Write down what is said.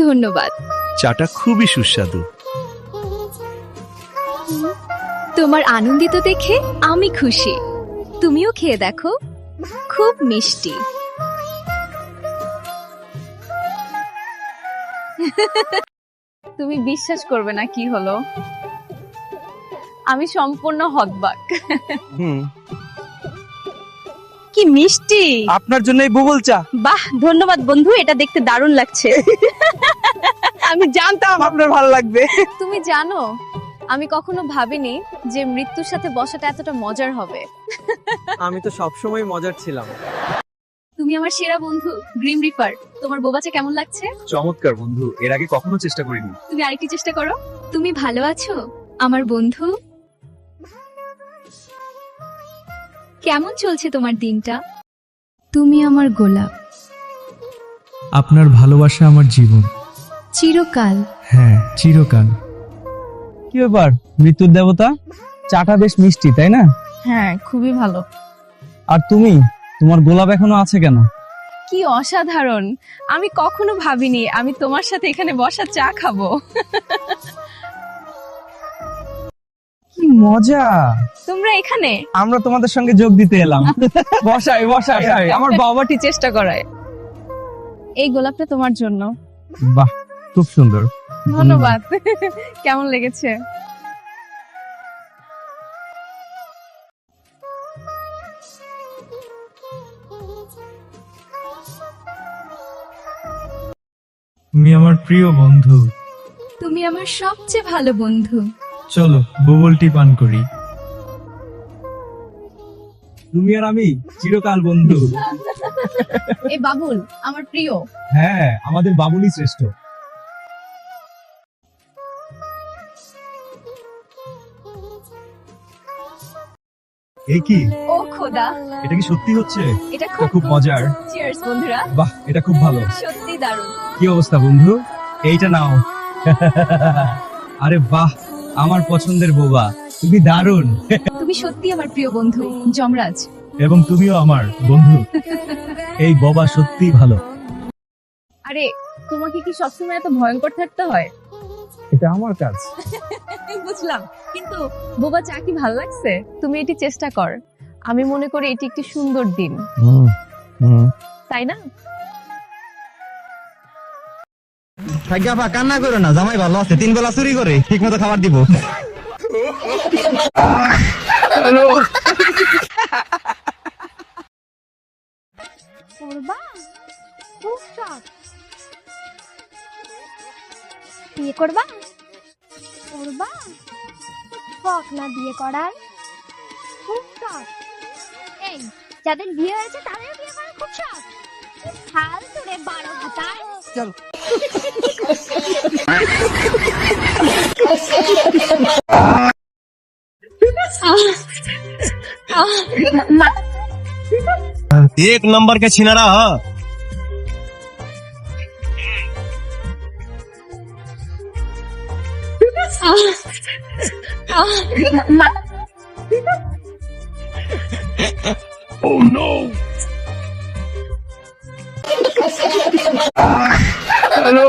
ধন্যবাদ। চাটা খুবই সুস্বাদু। তোমার আনন্দিত দেখে আমি খুশি। তুমিও খেয়ে দেখো, খুব মিষ্টি। তুমি বিশ্বাস করবে না কি হলো, আমি সম্পূর্ণ হতবাক। কি মিষ্টি! আপনার জন্য এই বুবুল চা। বাহ, ধন্যবাদ বন্ধু, এটা দেখতে দারুণ লাগছে। আমি জানতাম আপনার ভালো লাগবে। তুমি জানো, আমি কখনো ভাবিনি যে মৃত্যুর সাথে বসাটা এতটা মজার হবে। আমি তো সবসময় মজার ছিলাম। তুমি আমার সেরা বন্ধু গ্রিম রিপার। তোমার বোবাচা কেমন লাগছে? চমৎকার বন্ধু, এর আগে কখনো চেষ্টা করিনি। তুমি আরেকটি চেষ্টা করো। তুমি ভালো আছো আমার বন্ধু? কেমন চলছে তোমার দিনটা? তুমি আমার গোলাপ। আপনার ভালোবাসা আমার জীবন। চিরকাল। হ্যাঁ, চিরকাল। কি ব্যাপার মৃত্যুর দেবতা, চাটা বেশ মিষ্টি তাই না? হ্যাঁ, খুবই ভালো। আর তুমি, তোমার গোলাপ এখনো আছে কেন? কি অসাধারণ! আমি কখনো ভাবিনি আমি তোমার সাথে এখানে বসা চা খাবো। কি মজা! তোমরা এখানে? আমরা তোমাদের সঙ্গে যোগ দিতে এলাম। বসাই বসাই, আমার বাবাটি। চেষ্টা করায়। এই গোলাপটা তোমার জন্য। বাহ, খুব সুন্দর। ধন্যবাদ। কেমন লেগেছে? তুমি আমার প্রিয় বন্ধু। তুমি আমার সবচেয়ে ভালো বন্ধু। চলো বুবলটি পান করি। তুমি আর আমি চিরকাল বন্ধু। এই বাবুল আমার প্রিয়। হ্যাঁ, আমাদের বাবুলই শ্রেষ্ঠ। এই কি, ও খোদা, এটা কি সত্যি হচ্ছে? এটা এটা খুব মজার। চিয়ার্স বন্ধুরা, বাহ, এটা খুব ভালো। সত্যি দারুণ। কি অবস্থা বন্ধু? এইটা নাও। আরে বাহ, আমার পছন্দের বোবা, তুমি দারুণ। তুমি সত্যি আমার প্রিয় বন্ধু যমরাজ। এবং তুমিও আমার বন্ধু। এই বোবা সত্যি ভালো। আরে, তোমাকে কি সবসময় এত ভয়ঙ্কর থাকতে হয়? এটা আমার কাজ। বুঝলাম, কিন্তু বোবা চা কি ভালো লাগছে? তুমি এটি চেষ্টা কর। আমি মনে করি এটি একটি সুন্দর দিন, তাই না? ভাগ্যাপা কান্না করো না, জামাই ভালো আছে, 3 বেলা চুরি করে ঠিক মতো খাবার দিব। বিয়ে করবা? করবা? শখ না বিয়ে করার? খুব শখ। এই, যাদের বিয়ে হয়েছে তাদের বিয়ে করার খুব শখ। হাল তোরে 12 ভাতার। চল। एक नंबर के छिनारा ह। Oh no! Hello.